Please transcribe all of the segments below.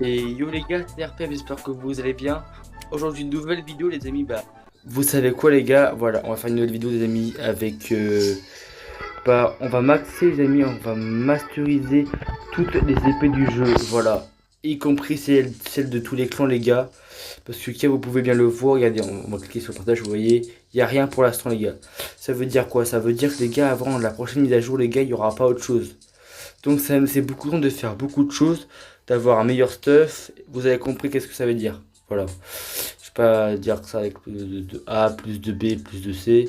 Et yo les gars, c'est RP, j'espère que vous allez bien. Aujourd'hui une nouvelle vidéo les amis, vous savez quoi les gars, voilà, on va faire une nouvelle vidéo les amis avec on va maxer les amis, on va masteriser toutes les épées du jeu, voilà, y compris celles de tous les clans les gars, parce que comme vous pouvez bien le voir, regardez, on va cliquer sur le partage, vous voyez, il n'y a rien pour l'instant les gars. Ça veut dire quoi? Ça veut dire que les gars, avant la prochaine mise à jour les gars, il n'y aura pas autre chose. Donc ça me fait beaucoup de temps de faire beaucoup de choses, d'avoir un meilleur stuff. Vous avez compris qu'est-ce que ça veut dire. Voilà. Je vais pas dire ça avec plus de A, plus de B, plus de C.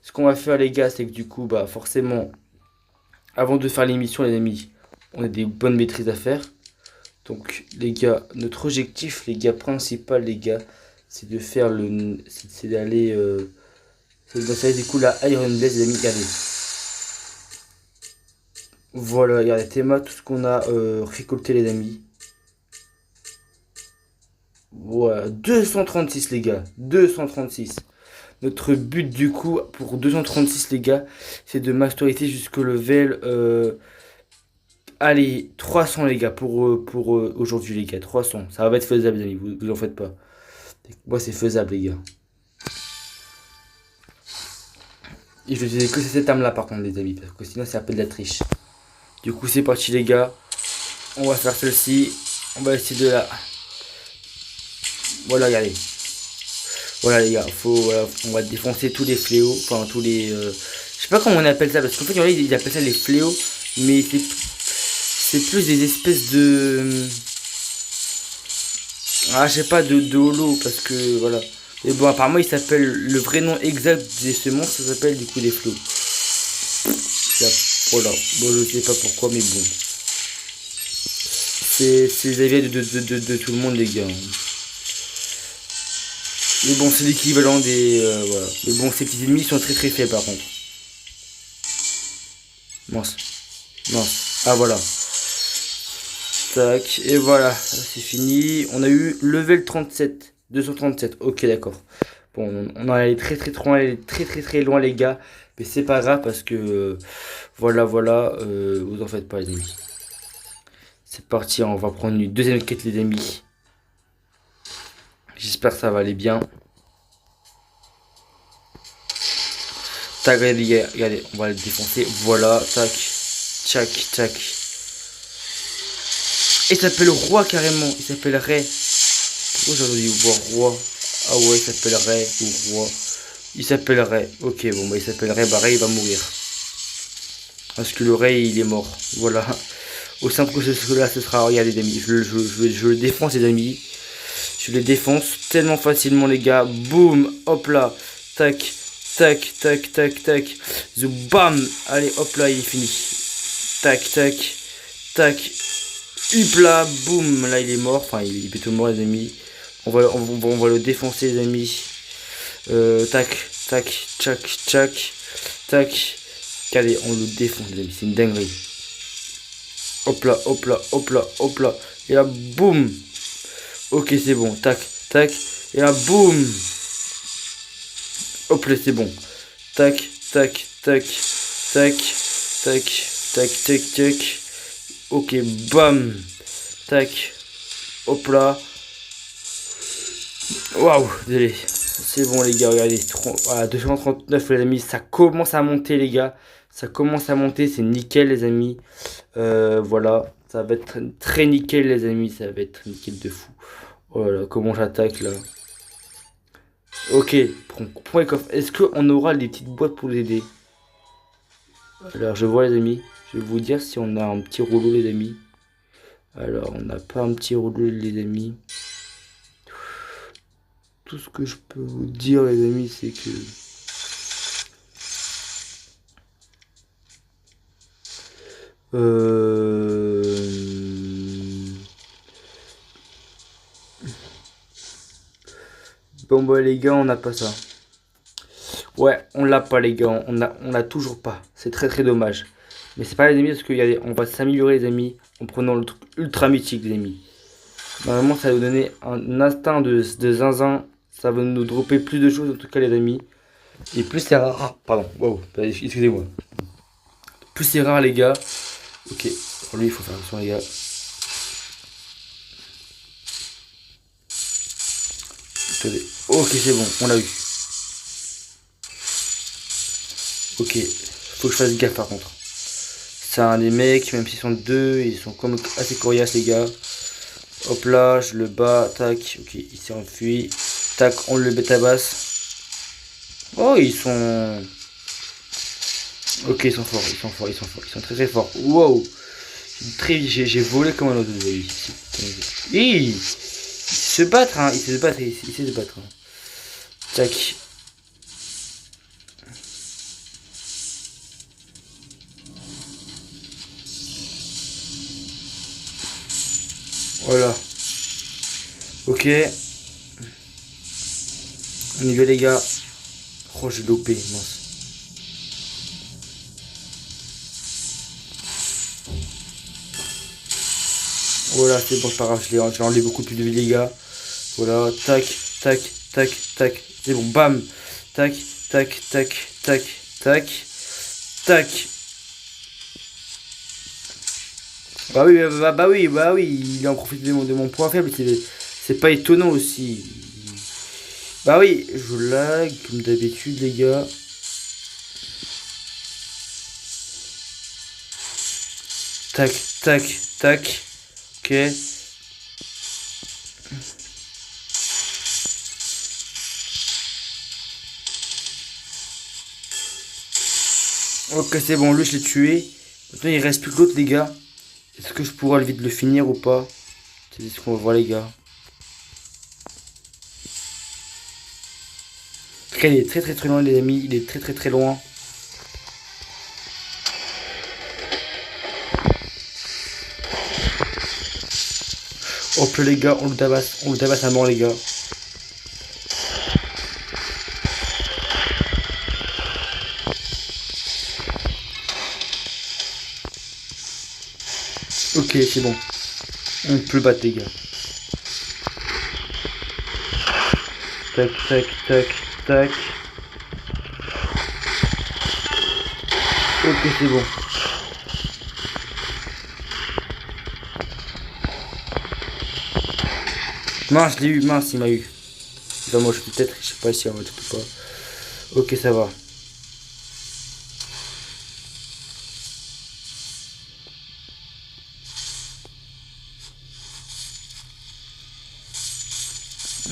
Ce qu'on va faire les gars, c'est que du coup, forcément, avant de faire l'émission les amis, on a des bonnes maîtrises à faire. Donc les gars, notre objectif, les gars, principal les gars, c'est de faire c'est d'aller, c'est du coup la Iron Blaze les amis, regardez. Voilà, regardez, Théma, tout ce qu'on a récolté les amis. Voilà, 236 les gars, 236. Notre but du coup pour 236 les gars, c'est de masteriser jusqu'au level allez, 300 les gars pour aujourd'hui les gars, 300. Ça va être faisable les amis, vous en faites pas. Moi c'est faisable les gars. Et je disais que c'est cette arme là par contre les amis, parce que sinon c'est un peu de la triche. Du coup c'est parti les gars, on va faire celle-ci, on va essayer de la... Voilà regardez. Voilà les gars, on va défoncer tous les fléaux, enfin tous les... je sais pas comment on appelle ça, parce qu'en fait ils appellent ça les fléaux, mais c'est plus des espèces de... Ah je sais pas, de holo, parce que voilà. Et bon apparemment il s'appelle, le vrai nom exact de ce monstre, ça s'appelle du coup les fléaux. Voilà, bon je sais pas pourquoi, mais bon. C'est les avis de tout le monde les gars. Mais bon c'est l'équivalent des... voilà. Mais bon ces petits ennemis sont très très faibles par contre. Mince. Non. Ah voilà. Tac. Et voilà. C'est fini. On a eu level 37. 237. Ok d'accord. Bon, on en est très très très loin, très très très loin les gars. Mais c'est pas grave parce que voilà voilà. Vous en faites pas les amis. C'est parti. On va prendre une deuxième quête les amis. J'espère que ça va aller bien. Tac les gars. Regardez. On va le défoncer. Voilà. Tac. Tac. Tac. Il s'appelle Roi carrément. Il s'appelle Ray. Pourquoi j'ai entendu voir Roi? Ah ouais, il s'appellerait ou Roi. Il s'appellerait. Ok, bon, bah il s'appellerait. Bah Ray il va mourir. Parce que le Ray il est mort. Voilà. Au simple que cela ce sera. Regardez les amis. Je le défonce les amis. Je le défonce tellement facilement les gars. Boum. Hop là. Tac. Tac. Tac. Tac. Tac. Bam. Allez hop là il est fini. Tac. Tac. Tac. Hop là. Boum. Là il est mort. Enfin il est plutôt mort les amis. On va le défoncer les amis. Tac, tac, tchac, tchac, tac. Allez, on le défonce les amis, c'est une dinguerie. Hop là, hop là, hop là, hop là. Et là, boum. Ok, c'est bon. Tac, tac. Et là, boum. Hop là, c'est bon. Tac, tac, tac, tac, tac, tac, tac, tac. Ok, bam. Tac. Hop là. Waouh, désolé. C'est bon les gars, regardez. Voilà, 239 les amis. Ça commence à monter les gars. Ça commence à monter, c'est nickel les amis. Voilà. Ça va être très nickel les amis. Ça va être nickel de fou. Oh là là, comment j'attaque là. Ok, point coffre. Est-ce qu'on aura les petites boîtes pour les aider? Alors je vois les amis. Je vais vous dire si on a un petit rouleau les amis. Alors on n'a pas un petit rouleau les amis. Tout ce que je peux vous dire les amis c'est que... Bon bah les gars on n'a pas ça. Ouais on l'a pas les gars, on l'a toujours pas. C'est très très dommage. Mais c'est pas les amis parce que on va s'améliorer les amis en prenant le truc ultra mythique les amis. Normalement ça va nous donner un instinct de zinzin. Ça va nous dropper plus de choses en tout cas les amis. Et plus c'est rare. Ah, pardon, wow, excusez-moi. Plus c'est rare les gars. Ok, pour lui il faut faire attention les gars. Attendez. Ok, c'est bon, on l'a eu. Ok, faut que je fasse gaffe par contre. C'est un des mecs, même s'ils sont deux, ils sont comme assez coriaces les gars. Hop là, je le bats, tac, ok, il s'est enfui. Tac, on le tabasse. Oh, ils sont... Ok, ils sont forts, ils sont forts, ils sont forts, ils sont très très forts. Wow, j'ai volé comme un autre. Il se battre, hein, il sait se battre, il sait se battre. Hein. Tac. Voilà. Ok. On y va les gars. Oh, j'ai dopé, mince. Voilà, c'est bon, c'est pas grave, j'ai enlevé beaucoup plus de vie les gars. Voilà, tac, tac, tac, tac. C'est bon, bam. Tac, tac, tac, tac, tac, tac. Bah oui, il en profite de mon point faible, c'est pas étonnant aussi. Bah oui, je lag comme d'habitude les gars. Tac, tac, tac. Ok. Ok, c'est bon, lui je l'ai tué. Maintenant il reste plus que l'autre les gars. Est-ce que je pourrais vite le finir ou pas? C'est ce qu'on va voir les gars. Après, il est très très très loin les amis, il est très très très loin. Hop les gars, on le tabasse à mort les gars. Ok, c'est bon. On peut le battre les gars. Tac, tac, tac, tac. Ok, c'est bon. Mince, je l'ai eu, mince, il m'a eu. Enfin, moi, je peux peut-être, je sais pas si on va tout ou pas. Ok, ça va.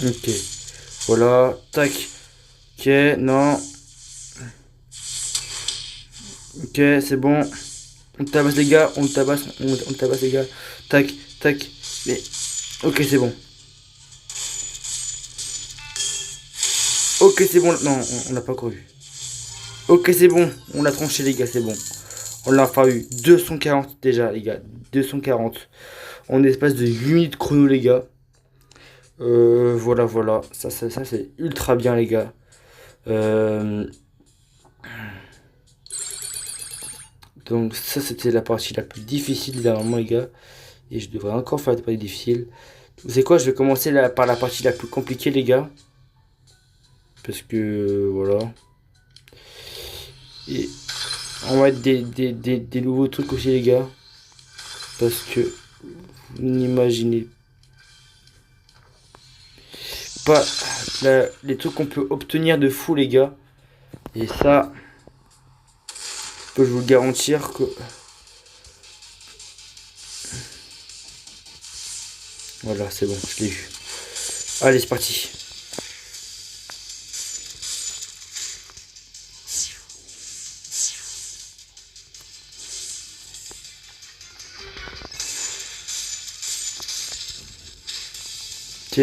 Ok. Voilà, tac. Ok, non. Ok, c'est bon. On tabasse les gars, on tabasse, on tabasse les gars. Tac, tac. Mais, ok, c'est bon. Ok, c'est bon. Non, on n'a pas cru. Ok, c'est bon. On l'a tranché, les gars, c'est bon. On l'a enfin eu. 240 déjà, les gars. 240. En espace de 8 minutes chrono, les gars. Voilà, voilà. Ça c'est ultra bien, les gars. Euh, donc, ça, c'était la partie la plus difficile, dernièrement, les gars. Et je devrais encore faire des parties difficiles. Vous savez quoi? Je vais commencer par la partie la plus compliquée, les gars. Parce que, voilà. Et on va être des nouveaux trucs aussi, les gars. Parce que vous n'imaginez pas les trucs qu'on peut obtenir de fou, les gars. Et ça, je peux vous le garantir que... Voilà, c'est bon, je l'ai eu. Allez, c'est parti. Ok.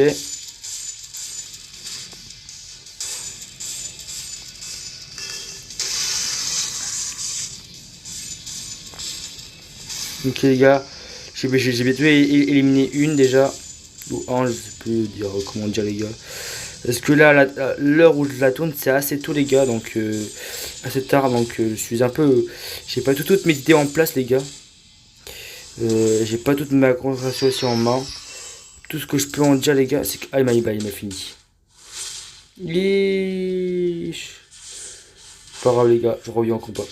Ok les gars, j'ai bientôt éliminé une déjà. Ou un, je sais plus dire comment dire les gars. Parce que là, l'heure où je la tourne, c'est assez tôt les gars, donc assez tard, donc je suis un peu... J'ai pas toutes mes idées en place les gars. J'ai pas toute ma concentration aussi en main. Tout ce que je peux en dire les gars, c'est que... Ah il m'a fini. Yeesh. Pas grave les gars, je reviens en combat.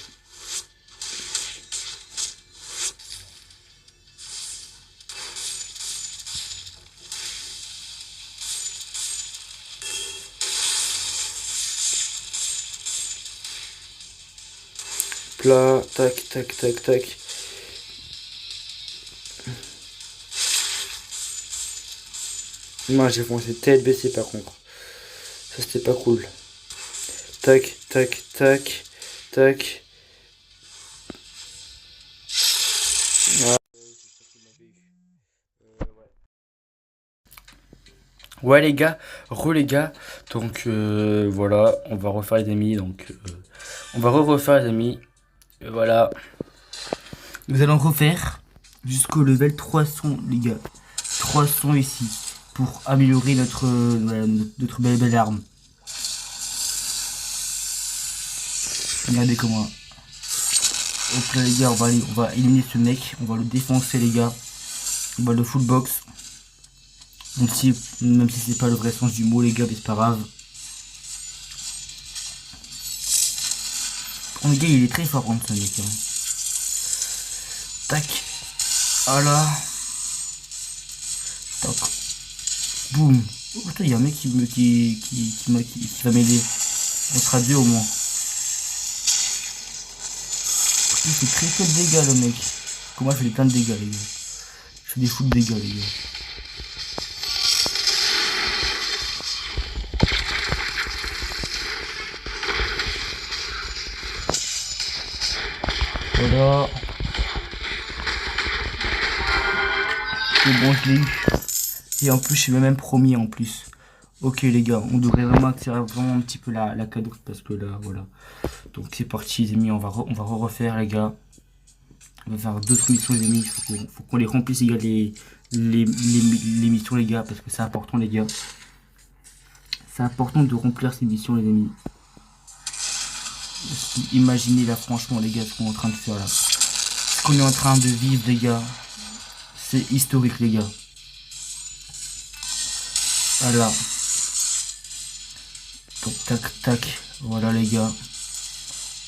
là, tac, tac, tac, tac. Moi j'ai foncé tête baissée par contre. Ça c'était pas cool. Tac, tac, tac, tac. Ah. Ouais les gars, les gars, donc voilà, on va refaire les amis, donc on va refaire les amis, voilà. Nous allons refaire jusqu'au level 300 les gars, 300 ici, pour améliorer notre belle arme. Regardez comment. Donc là les gars, on va éliminer ce mec, on va le défoncer les gars, on va le full box. Même si c'est pas le vrai sens du mot les gars, mais c'est pas grave. Oh, le gars il est très fort contre ça mec. Hein. Tac. Voilà. Tac. Boum. Oh putain, il y a un mec qui va m'aider. On sera deux au moins. Il fait très peu de dégâts le mec. Comment je fais plein de dégâts les gars. Je fais des fous de dégâts les gars. Voilà. C'est bon, je l'ai eu. Et en plus, je suis même promis en plus. Ok les gars, on devrait vraiment tirer vraiment un petit peu la cadeau parce que là, voilà. Donc c'est parti les amis, on va refaire les gars. On va faire d'autres missions les amis. Il faut qu'on les remplisse les gars, les missions les gars, parce que c'est important les gars. C'est important de remplir ces missions les amis. Imaginez là franchement les gars ce qu'on est en train de faire là. Ce qu'on est en train de vivre les gars. C'est historique les gars. Voilà. Donc tac tac. Voilà les gars.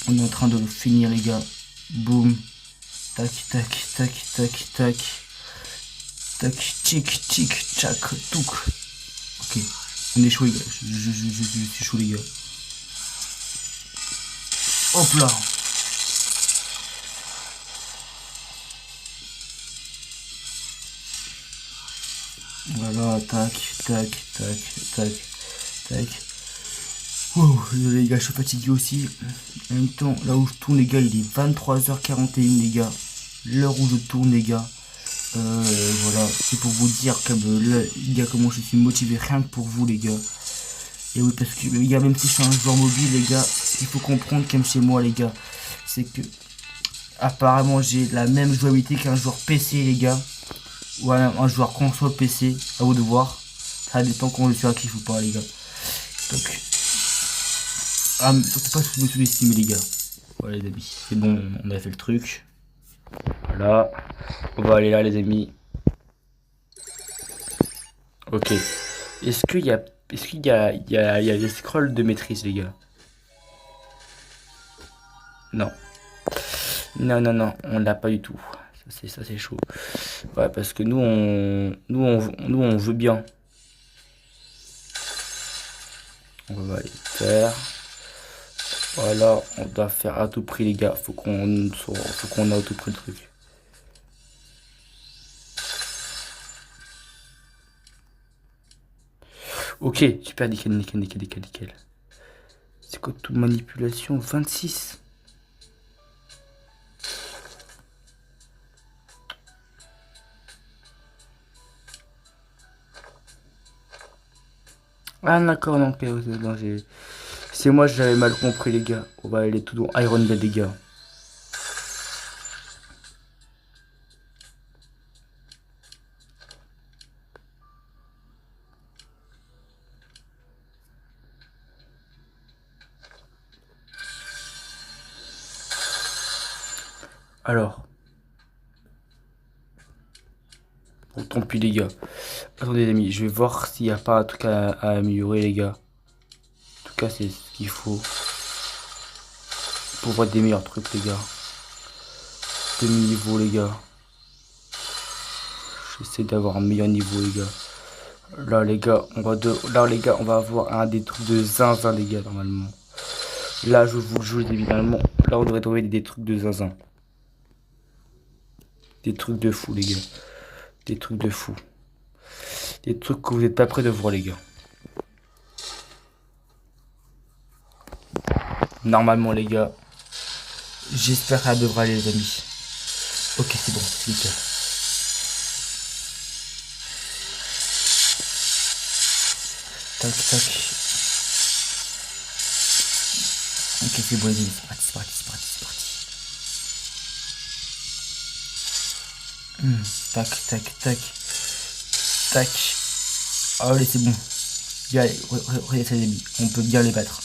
On est en train de le finir les gars. Boum. Tac tac tac tac tac. Tac tic tic tac touc. Ok. On est chaud les gars. Je suis chaud les gars. Hop là. Voilà, tac, tac, tac, tac, tac. Oh, les gars, je suis fatigué aussi. En même temps, là où je tourne, les gars, il est 23h41, les gars. L'heure où je tourne, les gars. Voilà, c'est pour vous dire que là, les gars, comment je suis motivé rien que pour vous, les gars. Et oui, parce que, les gars, même si je suis un joueur mobile, les gars, il faut comprendre qu'aime chez moi, les gars. C'est que, apparemment, j'ai la même jouabilité qu'un joueur PC, les gars. Ou un joueur console PC, à vous de voir. Ça dépend quand je suis actif ou pas les gars. Donc surtout pas me sous-estimer les gars. Voilà les amis, c'est bon, on a fait le truc. Voilà. On va aller là les amis. Ok. Est-ce qu'il y a des scrolls de maîtrise les gars? Non. Non, non, non, on l'a pas du tout. Ça c'est chaud. Ouais, parce que nous on veut bien. On va aller faire. Voilà, on doit faire à tout prix les gars. Faut qu'on ait à tout prix le truc. Ok, super, nickel, nickel, nickel, nickel, nickel. C'est quoi toute manipulation? 26. Ah d'accord, non, ok, non, c'est moi, j'avais mal compris les gars. On va aller tout dans Iron Bell les gars. Alors. Bon, tant pis les gars. Attendez les amis, je vais voir s'il n'y a pas un truc à améliorer les gars. En tout cas, c'est ce qu'il faut. Pour voir des meilleurs trucs les gars. Demi-niveau les gars. J'essaie d'avoir un meilleur niveau les gars. Là les gars, on va avoir un des trucs de zinzin les gars normalement. Là, je vous le jure, évidemment. Là, on devrait trouver des trucs de zinzin. Des trucs de fou, les gars. Des trucs de fou. Des trucs que vous n'êtes pas prêts de voir, les gars. Normalement, les gars. J'espère que ça devra aller, les amis. Ok, c'est bon, c'est nickel. Tac, tac. Ok, c'est bon, les amis. C'est parti, c'est parti, c'est parti, c'est parti. Tac, tac, tac. Tac. Allez, c'est bon. Allez, regardez ça, les amis. On peut bien les battre.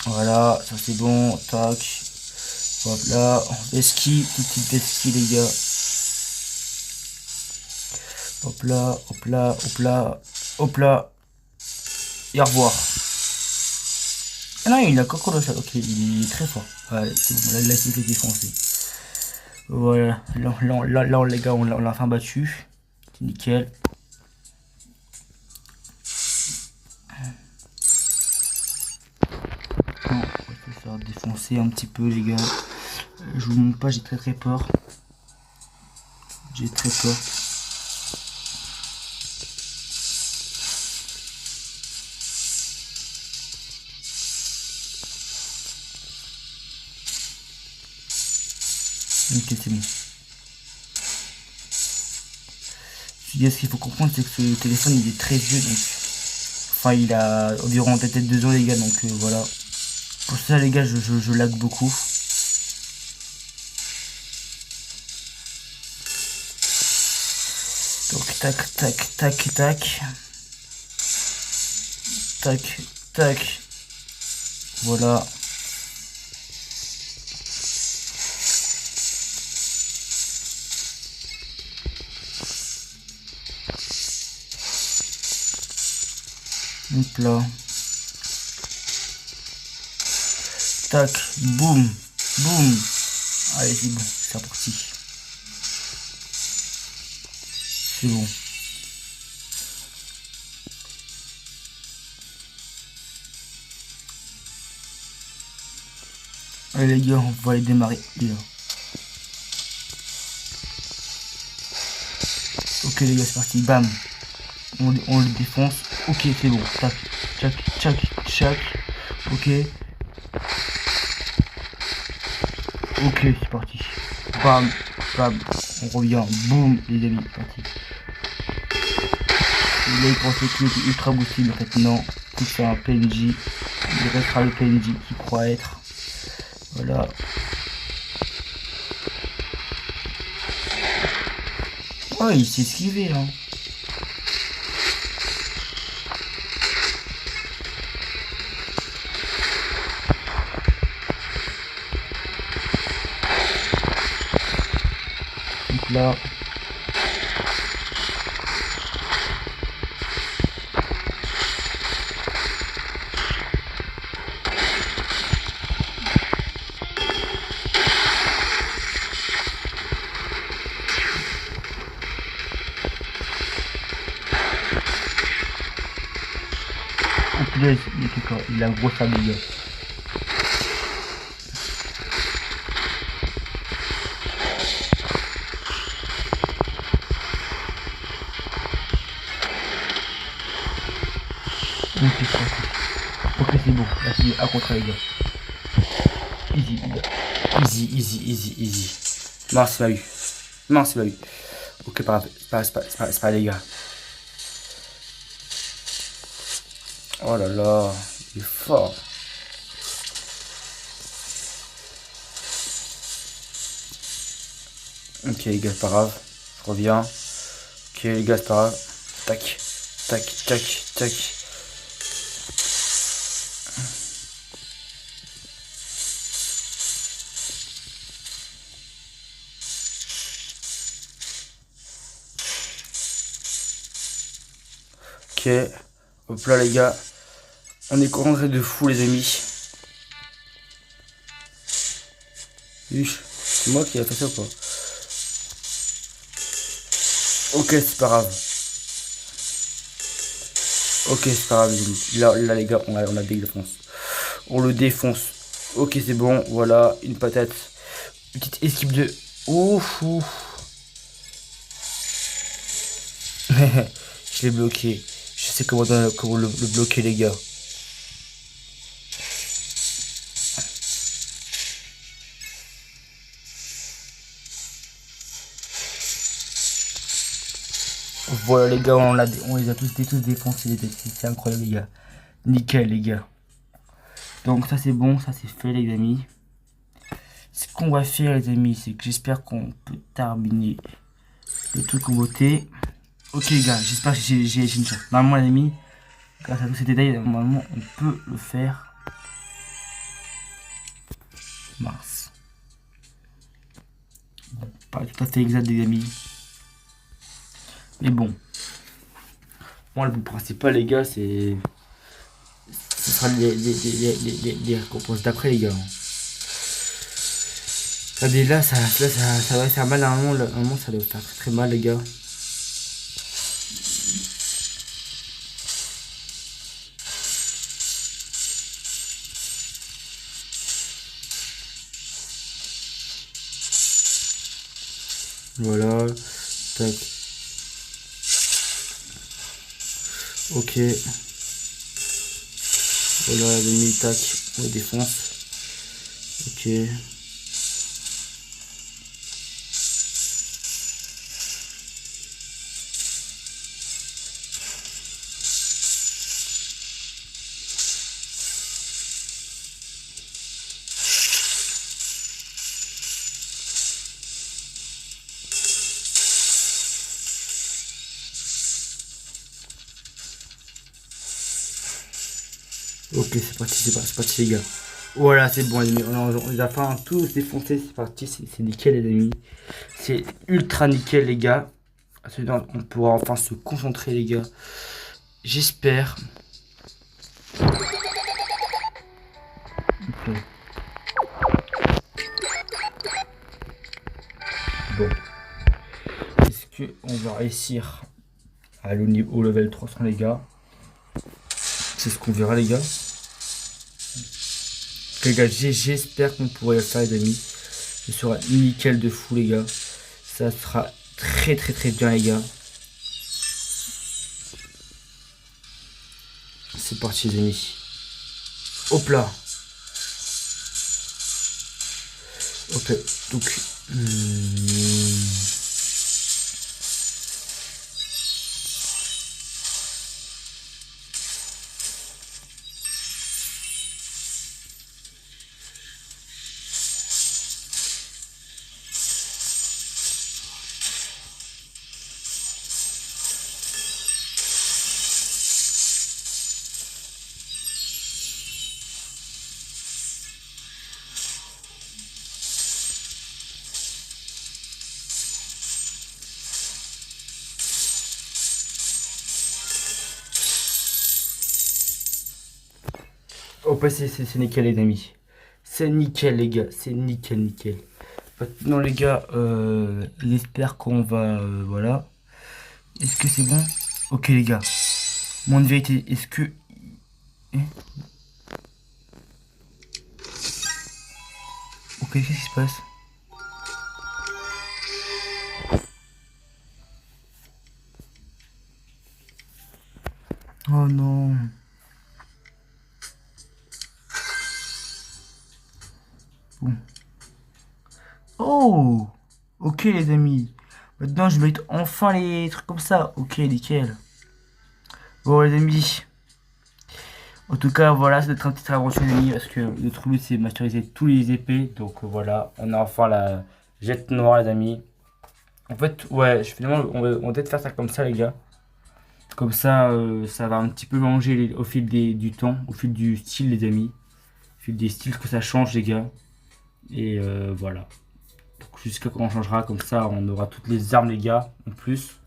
Voilà, ça c'est bon. Tac. Hop là. Esquive, petite esquive, les gars. Hop là, hop là, hop là. Hop là. Et au revoir. Ah non, il a encore le chat. Ok, il est très fort. Ouais, c'est bon. Là, il est défoncé. Voilà. Là, les gars, on l'a enfin battu. C'est nickel. On va se faire défoncer un petit peu, les gars. Je vous montre pas, j'ai très peur. J'ai très peur. Ok, c'est bon. Ce qu'il faut comprendre, c'est que ce téléphone il est très vieux, donc enfin il a environ peut-être 2 ans, les gars, donc voilà. Pour ça, les gars, je lag beaucoup. Donc tac tac tac tac. Tac tac. Voilà. Hop là. Tac, boum, boum. Allez, c'est bon, c'est reparti. C'est bon. Allez, les gars, on va aller démarrer. Là. Ok, les gars, c'est parti. Bam. On le défonce. Ok, c'est bon. Tac, tac, tac, tac. Ok. Ok, c'est parti. Bam, bam. On revient. Boum, les amis. C'est parti. Là, il pensait qu'il était ultra boosté, mais en fait, non. Tout c'est un PNJ. Il restera le PNJ qui croit être. Voilà. Oh, il s'est esquivé, là. Donc là. Il a un gros sablier. Ok, c'est bon. Là, c'est à contre, les gars. Easy, les gars. Easy, easy, easy, easy. Non, c'est pas eu. Non, c'est pas eu. Ok, pas grave. C'est pas les gars. Oh là là, il est fort. Ok les gars, c'est pas grave. Je reviens. Ok les gars, c'est pas grave. Tac, tac, tac, tac. Ok. Hop là les gars. On est concentré de fou les amis. C'est moi qui a fait ça ou quoi? Ok, c'est pas grave. Ok, c'est pas grave les amis. Là les gars, on a des défense. On le défonce. Ok, c'est bon. Voilà, une patate. Une petite esquive de... Ouf, ouf. Je l'ai bloqué. Je sais comment le bloquer, les gars. Voilà, les gars, on les a tous défoncés, les défis. C'est incroyable, les gars. Nickel, les gars. Donc, ça, c'est bon. Ça, c'est fait, les amis. Ce qu'on va faire, les amis, c'est que j'espère qu'on peut terminer le truc en beauté. Ok, les gars, j'espère que j'ai une chance. Normalement, les amis, grâce à tous ces détails, normalement, on peut le faire. Mars. Bon, pas tout à fait exact, les amis. Mais bon. Moi, le but principal, les gars, c'est... Ce sera les récompenses d'après, les gars. Regardez, là, ça va faire mal à un moment, ça doit faire très, très mal, les gars. Voilà. Tac. Ok. Voilà, l'ennemi, tac. On le défonce. Ok. Ok, c'est parti, c'est parti, les gars. Voilà, c'est bon, les amis. On les a enfin tous défoncés. C'est parti, c'est nickel, les amis. C'est ultra nickel, les gars. On pourra enfin se concentrer, les gars. J'espère. Ok. Bon. Est-ce qu'on va réussir à aller au level 300, les gars? C'est ce qu'on verra, les gars. Les gars, j'espère qu'on pourrait le faire, les amis. Ce sera nickel de fou, les gars. Ça sera très très très bien, les gars. C'est parti, les amis. Hop là. Ok, donc... Oh, bah, c'est nickel, les amis. C'est nickel, les gars. C'est nickel, nickel. Maintenant, les gars, j'espère qu'on va... voilà. Est-ce que c'est bon? Ok, les gars. Mon vérité, est-ce que... Eh, ok, qu'est-ce qui se passe? Oh non. Bon. Oh! Ok, les amis. Maintenant, je vais mettre enfin les trucs comme ça. Ok, nickel. Bon, les amis. En tout cas, voilà, c'est notre petite aventure, les amis. Parce que notre but, c'est de masteriser tous les épées. Donc, voilà. On a enfin la jette noire, les amis. En fait, ouais, finalement, on va peut-être faire ça comme ça, les gars. Comme ça, ça va un petit peu manger au fil du temps, au fil du style, les amis. Au fil des styles que ça change, les gars. Et voilà. Jusqu'à quand on changera, comme ça, on aura toutes les armes, les gars, en plus.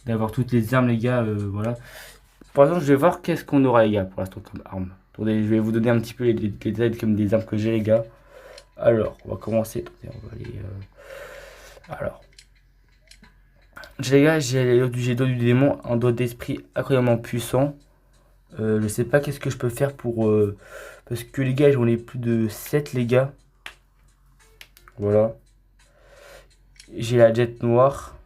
D'avoir toutes les armes, les gars, voilà. Par exemple, je vais voir qu'est-ce qu'on aura, les gars, pour l'instant, comme armes. Attendez, je vais vous donner un petit peu les détails comme des armes que j'ai, les gars. Alors, on va commencer. Attendez, on va aller... Alors... Les gars, j'ai doigt du démon, un doigt d'esprit incroyablement puissant. Je sais pas qu'est-ce que je peux faire pour... Parce que les gars, j'en ai plus de 7 les gars. Voilà. J'ai la jet noire.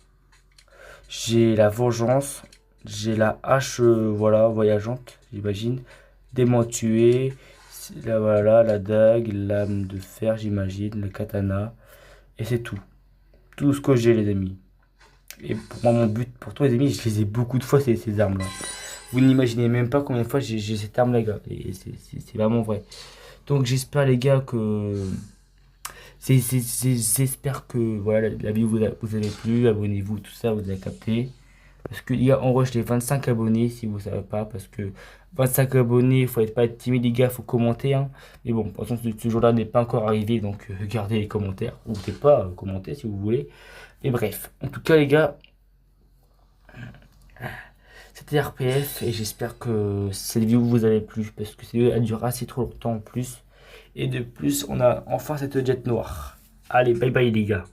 J'ai la vengeance. J'ai la hache, voilà, voyageante, j'imagine. Démon tué. Là, voilà, la dague, lame de fer, j'imagine. Le katana. Et c'est tout. Tout ce que j'ai, les amis. Et pour moi, mon but, pour toi, les amis, je les ai beaucoup de fois, ces armes-là. Vous n'imaginez même pas combien de fois j'ai cette arme, les gars. Et c'est vraiment vrai. Donc, j'espère, les gars, que. J'espère que voilà, la vidéo vous avez plu. Abonnez-vous, tout ça, vous avez capté. Parce que, les gars, on rush les 25 abonnés, si vous ne savez pas. Parce que 25 abonnés, il faut pas être timide, les gars, il faut commenter. Hein. Mais bon, de toute façon, ce jour-là n'est pas encore arrivé. Donc, regardez les commentaires. Ou peut-être pas commenter si vous voulez. Et bref, en tout cas, les gars. C'était RPF et j'espère que cette vidéo vous a plu parce que cette vidéo elle dure assez trop longtemps en plus. Et de plus, on a enfin cette jet noire. Allez, bye bye les gars.